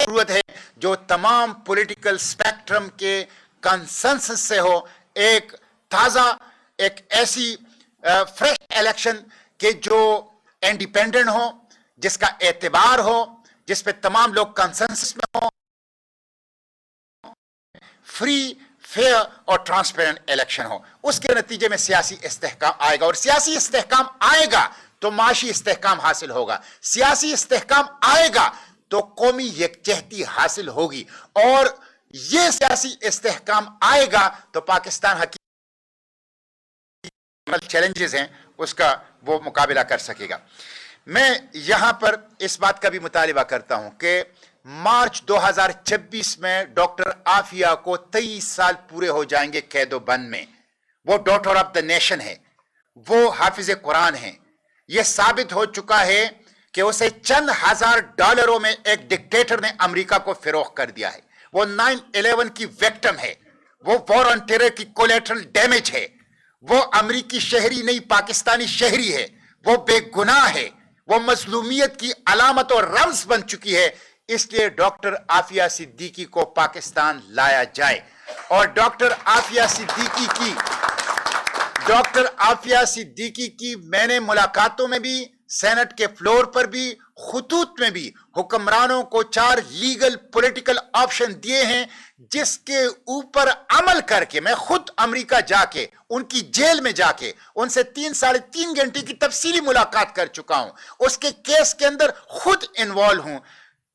[SPEAKER 1] जरूरत है जो तमाम पॉलिटिकल स्पेक्ट्रम के कंसेंसस से हो, एक ताजा, एक ऐसी फ्रेश इलेक्शन के जो इंडिपेंडेंट हो, जिसका एतबार हो, जिस पे तमाम लोग कंसेंसस में हो, फ्री, फेयर और ट्रांसपेरेंट इलेक्शन हो। उसके नतीजे में सियासी इस्तेहकाम आएगा, और सियासी इस्तेहकाम आएगा तो माशी इस्तेहकाम हासिल होगा, सियासी इस्तेहकाम आएगा तो कौमी यकजहती हासिल होगी, और ये सियासी इस्तेहकाम आएगा तो पाकिस्तान हकीकी चैलेंजेस हैं उसका वो मुकाबला कर सकेगा। میں यहां पर इस बात का भी मुतालिबा करता हूं कि मार्च 2026 में डॉक्टर आफिया को 23 साल पूरे हो जाएंगे कैदो बंद में। वो डॉटर ऑफ द नेशन है, वो हाफिज कुरान है। यह साबित हो चुका है कि उसे चंद हजार डॉलरों में एक डिक्टेटर ने अमेरिका को फिरोख्त कर दिया है। वो 9/11 की विक्टिम है, वो वॉर ऑन टेरर की कोलेटरल डैमेज है, वो अमेरिकी शहरी नहीं पाकिस्तानी शहरी है, वो बेगुनाह है, वो मजलूमियत की अलामत और रम्ज बन चुकी है। इसलिए डॉक्टर आफिया सिद्दीकी को पाकिस्तान लाया जाए। और डॉक्टर आफिया सिद्दीकी की मैंने मुलाकातों में भी, सेनेट के फ्लोर पर भी, खुतूत में भी हुक्मरानों को 4 लीगल पॉलिटिकल ऑप्शन दिए हैं, जिसके ऊपर अमल करके मैं खुद अमेरिका जाके उनकी जेल में जाके उनसे 3-3.5 घंटे की तफसीली मुलाकात कर चुका हूं। उसके केस के अंदर खुद इन्वॉल्व हूं।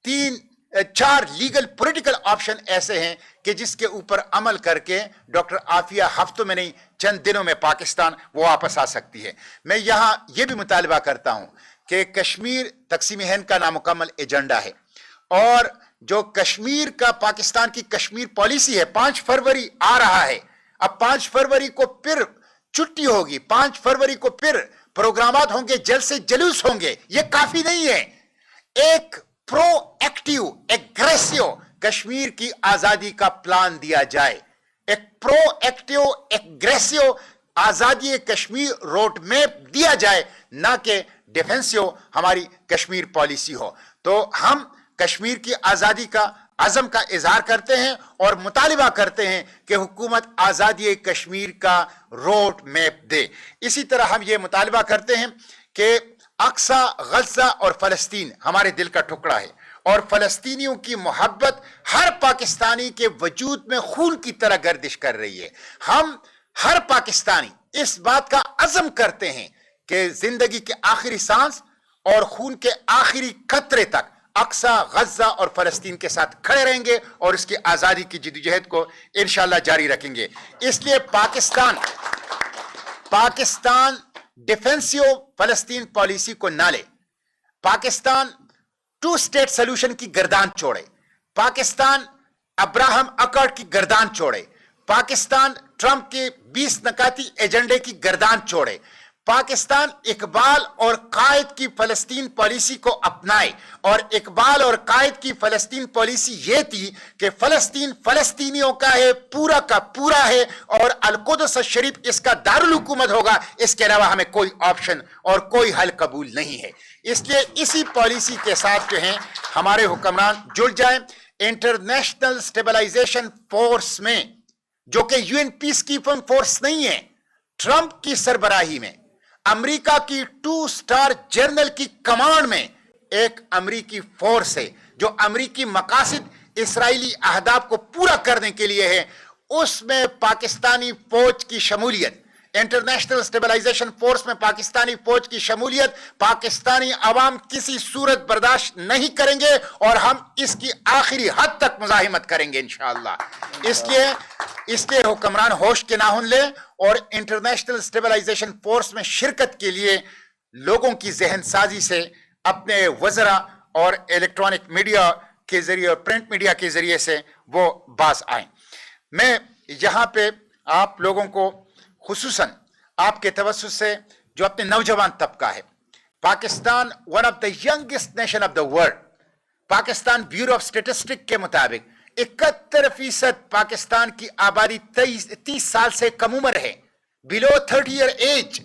[SPEAKER 1] 3-4 लीगल पॉलिटिकल ऑप्शन ऐसे हैं कि जिसके ऊपर अमल करके डॉक्टर आफिया हफ्तों में नहीं चंद दिनों में पाकिस्तान वो वापस आ सकती है। मैं यहां यह भी मुतालबा करता हूं कि कश्मीर तकसीम हिंद का नामुकम्मल एजेंडा है, और जो कश्मीर का पाकिस्तान की कश्मीर पॉलिसी है, 5 फरवरी आ रहा है। अब 5 फरवरी को फिर छुट्टी होगी, 5 फरवरी को फिर प्रोग्रामात होंगे, जलसे जुलूस होंगे। ये काफी नहीं है। एक प्रोएक्टिव एग्रेसिव कश्मीर की आजादी का प्लान दिया जाए, एक प्रोएक्टिव एग्रेसिव आजादी कश्मीर रोड मैप दिया जाए, ना कि डिफेंसिव हमारी कश्मीर पॉलिसी हो। तो हम कश्मीर की आजादी का अज़म का इजहार करते हैं और मुतालिबा करते हैं कि हुकूमत आजादी कश्मीर का रोड मैप दे। इसी तरह हम ये मुतालिबा करते हैं कि अक्सा, गज़ा और फलस्तीन हमारे दिल का टुकड़ा है, और फलस्तीनियों की मोहब्बत हर पाकिस्तानी के वजूद में खून की तरह गर्दिश कर रही है। हम हर पाकिस्तानी इस बात का अज़म करते हैं कि जिंदगी के आखिरी सांस और खून के आखिरी कतरे तक अक्सा, गज़ा और फलस्तीन के साथ खड़े रहेंगे और इसकी आजादी की जद्दोजहद को इंशाअल्लाह जारी रखेंगे। इसलिए पाकिस्तान डिफेंसिव फलस्तीन पॉलिसी को ना ले, पाकिस्तान 2 स्टेट सोल्यूशन की गर्दान छोड़े, पाकिस्तान अब्राहम अकॉर्ड की गर्दान छोड़े, पाकिस्तान ट्रंप के 20 नकाती एजेंडे की गर्दान छोड़े, पाकिस्तान इकबाल और कायद की फलस्तीन पॉलिसी को अपनाए। और इकबाल और कायद की फलस्तीन पॉलिसी यह थी कि फलस्तीन फलस्तीनियों का है, पूरा का पूरा है, और अल-कुद्स शरीफ इसका दारुल हुकूमत होगा। इसके अलावा हमें कोई ऑप्शन और कोई हल कबूल नहीं है। इसलिए इसी पॉलिसी के साथ जो है हमारे हुक्मरान जुड़ जाए। इंटरनेशनल स्टेबलाइजेशन फोर्स में, जो कि यूएन पीस कीपिंग फोर्स नहीं है, ट्रंप की सरबराही में अमेरिका की 2 स्टार जनरल की कमांड में एक अमेरिकी फोर्स है, जो अमेरिकी मकासद इसराइली अहदाफ को पूरा करने के लिए है। उसमें पाकिस्तानी फौज की शमूलियत, इंटरनेशनल स्टेबलाइजेशन फोर्स में पाकिस्तानी फौज की शमूलियत पाकिस्तानी अवाम किसी सूरत बर्दाश्त नहीं करेंगे, और हम इसकी आखिरी हद तक मुजाहिमत करेंगे इंशाअल्लाह। इसलिए हुक्मरान होश के नाहुन ले और इंटरनेशनल स्टेबलाइजेशन फोर्स में शिरकत के लिए लोगों की जहन साजी से अपने वज़रा और इलेक्ट्रॉनिक मीडिया के जरिए और प्रिंट मीडिया के जरिए से वो बाज आए। मैं यहां पे आप लोगों को खुसूसन आपके तवज्जुह से, जो अपने नौजवान तबका है, Pakistan one of the youngest nation of the world, Pakistan bureau of statistic के मुताबिक 71% पाकिस्तान की आबादी 30 साल से कम उम्र है, बिलो 30 ईयर एज,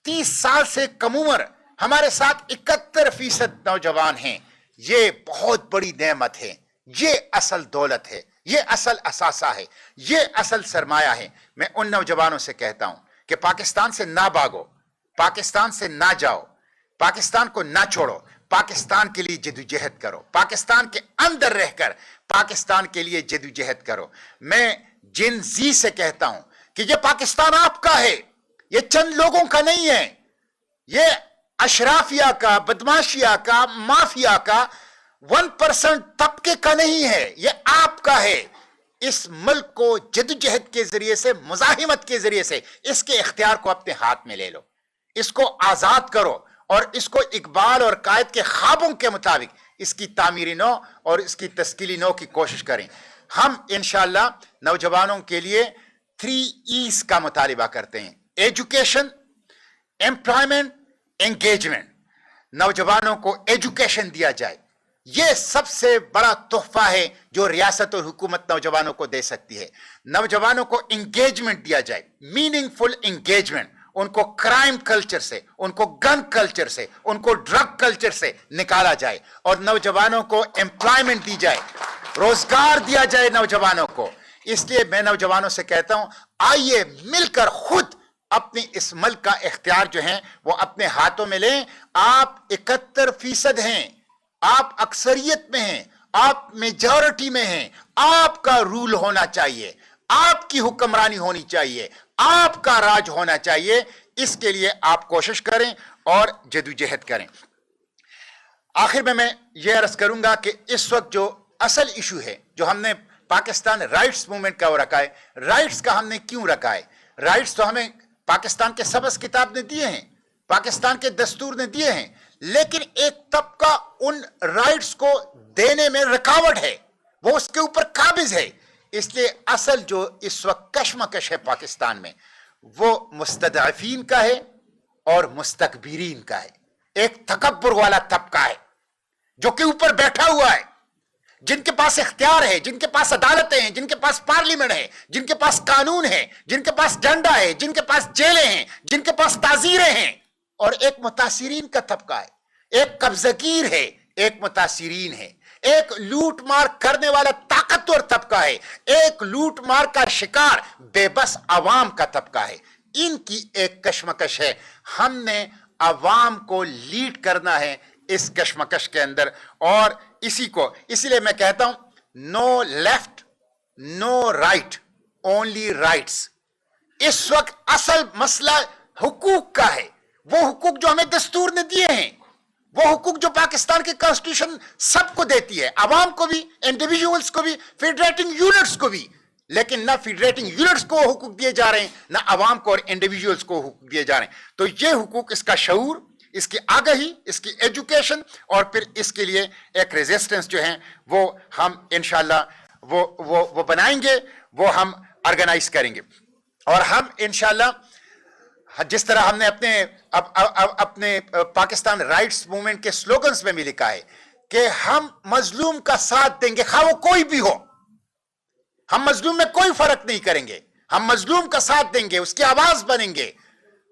[SPEAKER 1] 30 साल से कम उम्र। हमारे साथ 71% नौजवान हैं। ये बहुत बड़ी नेमत है, ये असल दौलत है, ये असल असासा है, ये असल सरमाया है। मैं उन नौजवानों से कहता हूं कि पाकिस्तान से ना भागो, पाकिस्तान से ना जाओ, पाकिस्तान को ना छोड़ो, पाकिस्तान के लिए जद्दोजहद करो, पाकिस्तान के अंदर रहकर पाकिस्तान के लिए जद्दोजहद करो। मैं जिन जी से कहता हूं कि ये पाकिस्तान आपका है, ये चंद लोगों का नहीं है, ये अशराफिया का, बदमाशिया का, माफिया का 1% तबके का नहीं है, ये आपका है। इस मुल्क को जद्दोजहद के जरिए से, मुजाहिमत के जरिए से इसके इख्तियार को अपने हाथ में ले लो, इसको आजाद करो और इसको इकबाल और कायद के ख्वाबों के मुताबिक इसकी तामीरी नौ और इसकी तस्कीली नौ की कोशिश करें। हम इंशाअल्लाह नौजवानों के लिए 3 E's का मुतालिबा करते हैं, एजुकेशन, एम्प्लॉयमेंट, एंगेजमेंट। नौजवानों को एजुकेशन दिया जाए, यह सबसे बड़ा तोहफा है जो रियासत और हुकूमत नौजवानों को दे सकती है। नौजवानों को एंगेजमेंट दिया जाए, मीनिंगफुल एंगेजमेंट, उनको क्राइम कल्चर से, उनको गन कल्चर से, उनको ड्रग कल्चर से निकाला जाए और नौजवानों को एम्प्लॉयमेंट दी जाए, रोजगार दिया जाए नौजवानों को। इसलिए मैं नौजवानों से कहता हूं, आइए मिलकर खुद अपनी इस मुल्क का इख्तियार जो है वो अपने हाथों में लें। आप 71% हैं, आप अक्सरियत में हैं, आप मेजॉरिटी में हैं, आपका रूल होना चाहिए, आपकी हुक्मरानी होनी चाहिए, आपका राज होना चाहिए। इसके लिए आप कोशिश करें और जदोजहद करें। आखिर में मैं ये अर्ज करूंगा कि इस वक्त जो असल इशू है, जो हमने पाकिस्तान राइट्स मूवमेंट का रखा है, राइट्स का हमने क्यों रखा है? राइट्स तो हमें पाकिस्तान के सबस किताब ने दिए हैं, पाकिस्तान के दस्तूर ने दिए हैं, लेकिन एक तबका उन राइट्स को देने में रुकावट है, वो उसके ऊपर काबिज है। इसलिए असल जो इस वक्त कशमकश है पाकिस्तान में, वो मुस्तदअफीन का है और मुस्तकबिरीन का है। एक तकब्बुर वाला तबका है जो कि ऊपर बैठा हुआ है, जिनके पास इख्तियार है, जिनके पास अदालतें हैं, जिनके पास पार्लियामेंट है, जिनके पास कानून है, जिनके पास डंडा है, जिनके पास जेलें हैं, जिनके पास ताजीरें हैं। और एक मुतासिरीन का तबका है, एक कब्जगीर है, एक मुतासिरीन है, एक लूट मार करने वाला ताकतवर तबका है, एक लूट मार का शिकार बेबस अवाम का तबका है। इनकी एक कशमकश है, हमने अवाम को लीड करना है इस कशमकश के अंदर। और इसीलिए मैं कहता हूं, no left no right, only rights. इस वक्त असल मसला हुकूक का है, वो हुकूक जो हमें दस्तूर ने दिए हैं, वो हुकूक जो पाकिस्तान की कॉन्स्टिट्यूशन सबको देती है, अवाम को भी, इंडिविजुअल्स को भी, फेडरेटिंग यूनिट्स को भी। लेकिन ना फेडरेटिंग यूनिट्स को हुकूक दिए जा रहे हैं, ना अवाम को और इंडिविजुअल्स को हुकूक दिए जा रहे हैं। तो ये हुकूक, इसका शऊर, इसकी आगाही, इसकी एजुकेशन और फिर इसके लिए एक रेजिस्टेंस जो है वो हम इंशाल्लाह वो बनाएंगे, वो हम ऑर्गेनाइज करेंगे। और हम इंशाल्लाह जिस तरह हमने अपने पाकिस्तान राइट्स मूवमेंट के स्लोगन्स में भी लिखा है कि हम मजलूम का साथ देंगे, खा वो कोई भी हो, हम मजलूम में कोई फर्क नहीं करेंगे, हम मजलूम का साथ देंगे, उसकी आवाज बनेंगे,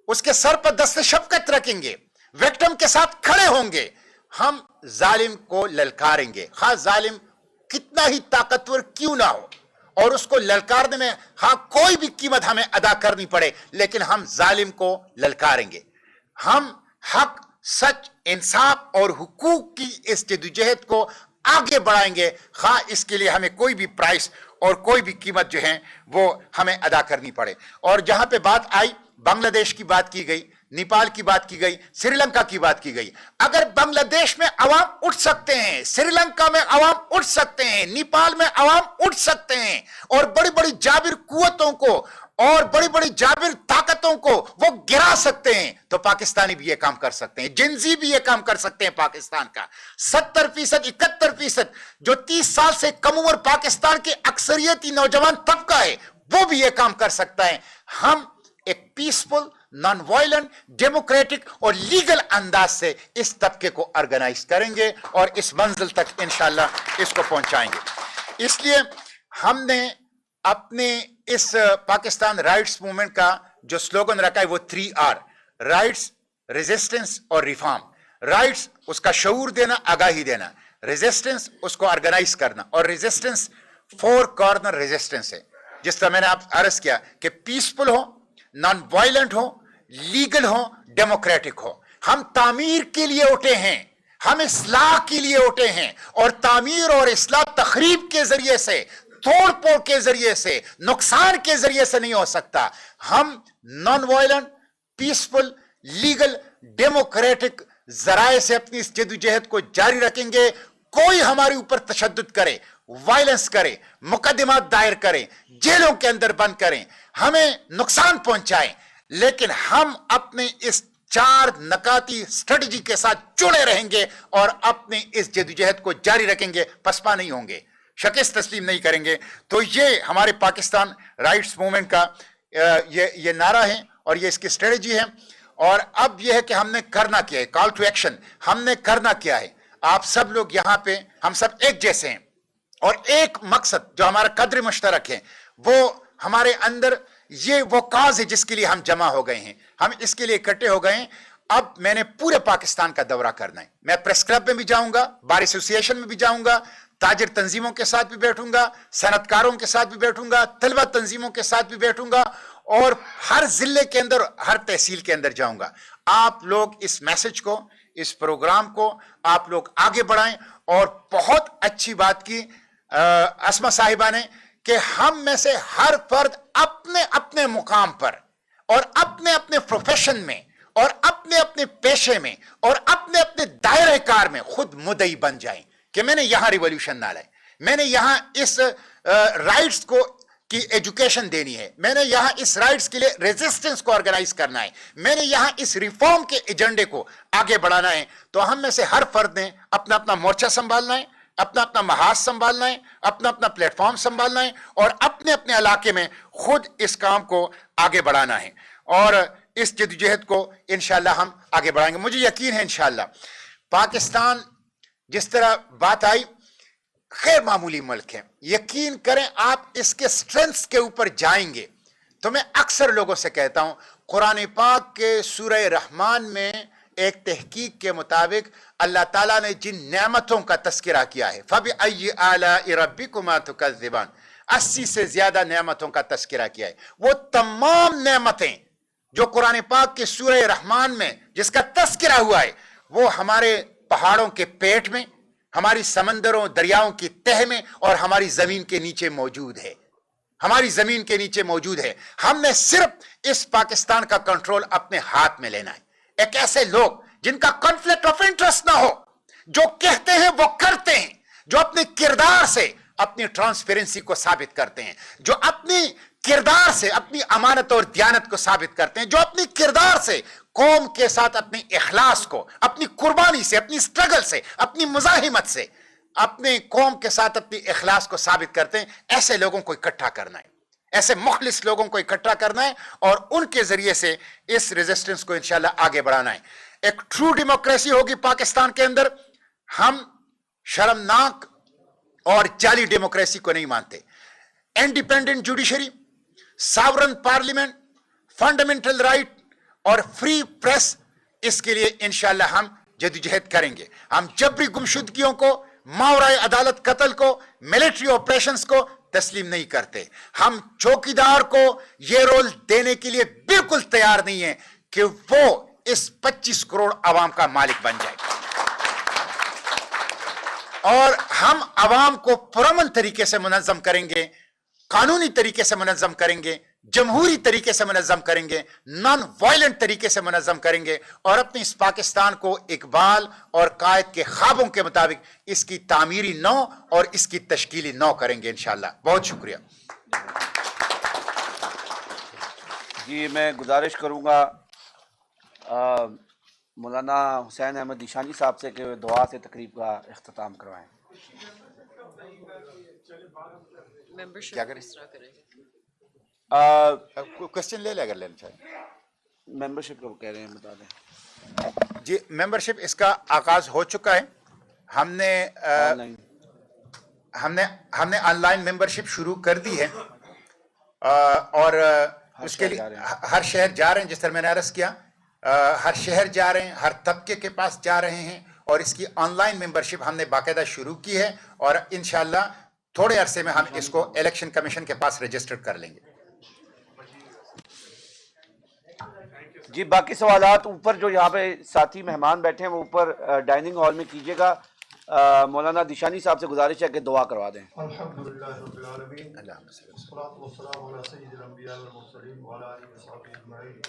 [SPEAKER 1] उसके सर पर दस्ते शफकत रखेंगे, विक्टिम के साथ खड़े होंगे, हम जालिम को ललकारेंगे, खा जालिम कितना ही ताकतवर क्यों ना हो, और उसको ललकारने में कोई भी कीमत हमें अदा करनी पड़े, लेकिन हम जालिम को ललकारेंगे। हम हक, सच, इंसाफ और हुकूक की इस जदोजहद को आगे बढ़ाएंगे, इसके लिए हमें कोई भी प्राइस और कोई भी कीमत जो है वो हमें अदा करनी पड़े। और जहां पे बात आई, बांग्लादेश की बात की गई, नेपाल की बात की गई, श्रीलंका की बात की गई। अगर बांग्लादेश में अवाम उठ सकते हैं, श्रीलंका में अवाम उठ सकते हैं, नेपाल में अवाम उठ सकते हैं और बड़ी बड़ी जाबिर कुव्वतों को और बड़ी बड़ी जाबिर ताकतों को वो गिरा सकते हैं, तो पाकिस्तानी भी ये काम कर सकते हैं, जिंजी भी ये काम कर सकते हैं। पाकिस्तान का 70%, 71% जो 30 साल से कम उम्र पाकिस्तान के अक्सरियती नौजवान तबका है, वो भी ये काम कर सकता है। हम एक पीसफुल, नॉन वायलेंट, डेमोक्रेटिक और लीगल अंदाज से इस तबके को ऑर्गेनाइज करेंगे और इस मंजिल तक इंशाल्लाह इसको पहुंचाएंगे। इसलिए हमने अपने इस पाकिस्तान राइट्स मूवमेंट का जो स्लोगन रखा है वो 3R, राइट्स, रेजिस्टेंस और रिफॉर्म। राइट्स उसका शऊर देना, आगाही देना, रेजिस्टेंस उसको ऑर्गेनाइज करना, और रेजिस्टेंस 4 कॉर्नर रेजिस्टेंस है, जिस तरह मैंने आप अर्ज किया कि पीसफुल हो, नॉन वायलेंट हो, लीगल हो, डेमोक्रेटिक हो। हम तामीर के लिए उठे हैं, हम इस्लाह के लिए उठे हैं, और तामीर और इस्लाह तखरीब के जरिए से, तोड़ फोड़ के जरिए से, नुकसान के जरिए से नहीं हो सकता। हम non violent, peaceful, legal, democratic जराए से अपनी इस जदोजहद को जारी रखेंगे। कोई हमारे ऊपर तशद्दुद करे, वायलेंस करे, मुकदमात दायर करें, जेलों के अंदर बंद करें, हमें नुकसान पहुंचाएं, लेकिन हम अपने इस 4 نکاتی اسٹریٹجی کے ساتھ جڑے رہیں گے اور اپنی اس جدوجہد کو جاری رکھیں گے، پسپا نہیں ہوں گے، شکست تسلیم نہیں کریں گے. تو یہ ہمارے پاکستان رائٹس موومنٹ کا یہ نعرہ ہے اور یہ اس کی اسٹریٹجی ہے. اور اب یہ ہے کہ ہم نے کرنا کیا ہے، کال ٹو ایکشن ہم نے کرنا کیا ہے. آپ سب لوگ یہاں پہ ہم سب ایک جیسے ہیں اور ایک مقصد جو ہمارا قدر مشترک ہے، وہ ہمارے اندر یہ وہ کاز ہے جس کے لیے ہم جمع ہو گئے ہیں، ہم اس کے لیے اکٹھے ہو گئے ہیں. اب میں نے پورے پاکستان کا دورہ کرنا ہے. میں پریس کلب میں بھی جاؤں گا، بار ایسوسی ایشن میں بھی جاؤں گا، تاجر تنظیموں کے ساتھ بھی بیٹھوں گا، صنعت کاروں کے ساتھ بھی بیٹھوں گا، طلبہ تنظیموں کے ساتھ بھی بیٹھوں گا، اور ہر ضلع کے اندر، ہر تحصیل کے اندر جاؤں گا. آپ لوگ اس میسج کو، اس پروگرام کو آپ لوگ آگے بڑھائیں. اور بہت اچھی بات کی اسما صاحبہ نے کہ ہم میں سے ہر فرد اپنے اپنے مقام پر اور اپنے اپنے پروفیشن میں اور اپنے اپنے پیشے میں اور اپنے اپنے دائرہ کار میں خود مدعی بن جائیں کہ میں نے یہاں ریولیوشن نہ لائے، میں نے یہاں اس رائٹس کو کی ایجوکیشن دینی ہے، میں نے یہاں اس رائٹس کے لیے ریزسٹنس کو آرگنائز کرنا ہے، میں نے یہاں اس ریفارم کے ایجنڈے کو آگے بڑھانا ہے. تو ہم میں سے ہر فرد نے اپنا اپنا مورچہ سنبھالنا ہے، اپنا اپنا محاذ سنبھالنا ہے، اپنا اپنا پلیٹ فارم سنبھالنا ہے اور اپنے اپنے علاقے میں خود اس کام کو آگے بڑھانا ہے. اور اس جدوجہد کو انشاءاللہ ہم آگے بڑھائیں گے. مجھے یقین ہے انشاءاللہ پاکستان جس طرح بات آئی غیر معمولی ملک ہے. یقین کریں آپ اس کے سٹرینتھس کے اوپر جائیں گے تو میں اکثر لوگوں سے کہتا ہوں، قرآن پاک کے سورہ رحمان میں ایک تحقیق کے مطابق اللہ تعالیٰ نے جن نعمتوں کا تذکرہ کیا ہے، فَبِأَيِّ آلَاءِ رَبِّكُمَا تُكَذِّبَانِ، 80 سے زیادہ نعمتوں کا تذکرہ کیا ہے. وہ تمام نعمتیں جو قرآن پاک کے سورہ رحمان میں جس کا تذکرہ ہوا ہے، وہ ہمارے پہاڑوں کے پیٹ میں، ہماری سمندروں دریاؤں کی تہ میں اور ہماری زمین کے نیچے موجود ہے، ہماری زمین کے نیچے موجود ہے. ہم نے صرف اس پاکستان کا کنٹرول اپنے ہاتھ میں لینا ہے. ایک ایسے لوگ جن کا کنفلکٹ آف انٹرسٹ نہ ہو، جو کہتے ہیں وہ کرتے ہیں، جو اپنے کردار سے اپنی ٹرانسپیرنسی کو ثابت کرتے ہیں، جو اپنی کردار سے اپنی امانت اور دیانت کو ثابت کرتے ہیں، جو اپنی کردار سے قوم کے ساتھ اپنی اخلاص کو، اپنی قربانی سے، اپنی سٹرگل سے، اپنی مزاحمت سے اپنے قوم کے ساتھ اپنی اخلاص کو ثابت کرتے ہیں. ایسے لوگوں کو اکٹھا کرنا ہے، ایسے مخلص لوگوں کو اکٹھا کرنا ہے اور ان کے ذریعے سے اس ریزسٹنس کو انشاءاللہ آگے بڑھانا ہے. ایک ٹرو ڈیموکریسی ہوگی پاکستان کے اندر. ہم شرمناک اور جعلی ڈیموکریسی کو نہیں مانتے. Independent judiciary, sovereign parliament, fundamental right اور فری پریس، اس کے لیے انشاءاللہ ہم جدوجہد کریں گے. ہم جبری گمشدگیوں کو، ماورائے عدالت قتل کو، ملٹری آپریشنز کو تسلیم نہیں کرتے. ہم چوکیدار کو یہ رول دینے کے لیے بالکل تیار نہیں ہیں کہ وہ اس 25 کروڑ عوام کا مالک بن جائے. اور ہم عوام کو پرامن طریقے سے منظم کریں گے، قانونی طریقے سے منظم کریں گے، جمہوری طریقے سے منظم کریں گے، نان وائلنٹ طریقے سے منظم کریں گے اور اپنی اس پاکستان کو اقبال اور قائد کے خوابوں کے مطابق اس کی تعمیری نو اور اس کی تشکیلی نو کریں گے انشاءاللہ. بہت شکریہ.
[SPEAKER 2] جی میں گزارش کروں گا مولانا حسین احمد دیشانی صاحب سے کہ دعا سے تقریب کا اختتام کروائیں.
[SPEAKER 1] کیا کریں؟ کوشچن لے لے اگر لینا چاہیں.
[SPEAKER 2] ممبرشپ کو کہہ رہے ہیں، بتا دیں.
[SPEAKER 1] جی ممبرشپ اس کا آغاز ہو چکا ہے. ہم نے آن لائن ممبرشپ شروع کر دی ہے اور اس کے لیے ہر شہر جا رہے ہیں. جس طرح میں نے عرض کیا، ہر شہر جا رہے ہیں، ہر طبقے کے پاس جا رہے ہیں اور اس کی آن لائن ممبرشپ ہم نے باقاعدہ شروع کی ہے اور انشاءاللہ تھوڑے عرصے میں ہم اس کو الیکشن کمیشن کے پاس رجسٹر کر لیں گے.
[SPEAKER 2] جی باقی سوالات اوپر جو یہاں پہ ساتھی مہمان بیٹھے ہیں وہ اوپر ڈائننگ ہال میں کیجیے گا. مولانا دیشانی صاحب سے گزارش ہے کہ دعا کروا دیں.
[SPEAKER 3] الحمدللہ رب العالمین، والصلاۃ والسلام علی سید الانبیاء والمرسلین وعلی آلہ وصحبہ اجمعین.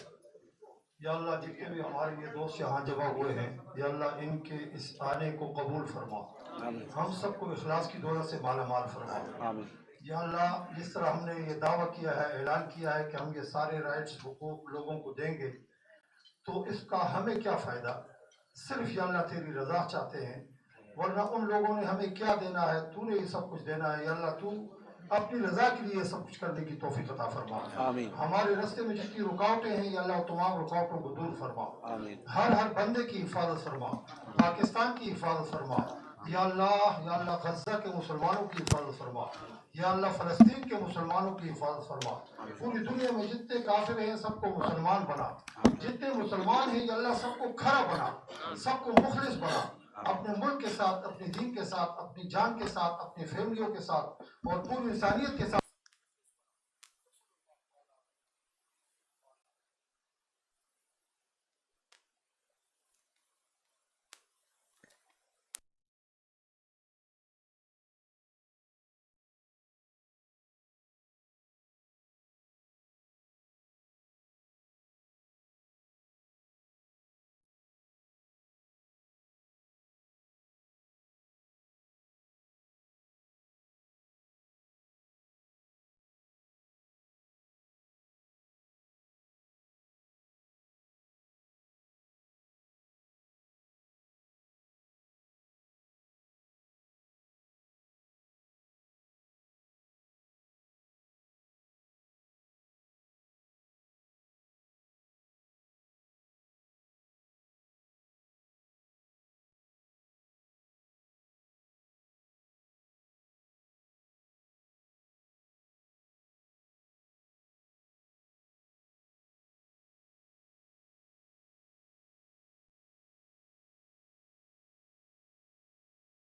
[SPEAKER 3] یا اللہ جتنے بھی ہمارے یہ دوست یہاں جمع ہوئے ہیں، یا اللہ ان کے اس آنے کو قبول فرما، ہم سب کو اخلاص کی دولت سے مالا مال فرما.
[SPEAKER 2] آمین.
[SPEAKER 3] یا اللہ جس طرح ہم نے یہ دعویٰ کیا ہے، اعلان کیا ہے کہ ہم یہ سارے رائٹس حقوق لوگوں کو دیں گے، تو اس کا ہمیں کیا فائدہ؟ صرف یا اللہ تیری رضا چاہتے ہیں، ورنہ ان لوگوں نے ہمیں کیا دینا ہے؟ تو نے یہ سب کچھ دینا ہے، یا اللہ تو اپنی رضا کے لیے سب کچھ کرنے کی توفیق عطا فرما۔
[SPEAKER 2] آمین۔
[SPEAKER 3] ہمارے راستے میں جتنی رکاوٹیں ہیں یا اللہ تمام رکاوٹوں کو دور فرما۔
[SPEAKER 2] آمین۔
[SPEAKER 3] ہر بندے کی حفاظت فرما، پاکستان کی حفاظت فرما یا اللہ غزہ کے مسلمانوں کی حفاظت فرما یا اللہ فلسطین کے مسلمانوں کی حفاظت فرما۔ پوری دنیا میں جتنے کافر ہیں سب کو مسلمان بنا، جتنے مسلمان ہیں یا اللہ سب کو کھڑا بنا، سب کو مخلص بنا، اپنے ملک کے ساتھ، اپنے دین کے ساتھ، اپنی جان کے ساتھ، اپنی فیملیوں کے ساتھ اور پوری انسانیت کے ساتھ۔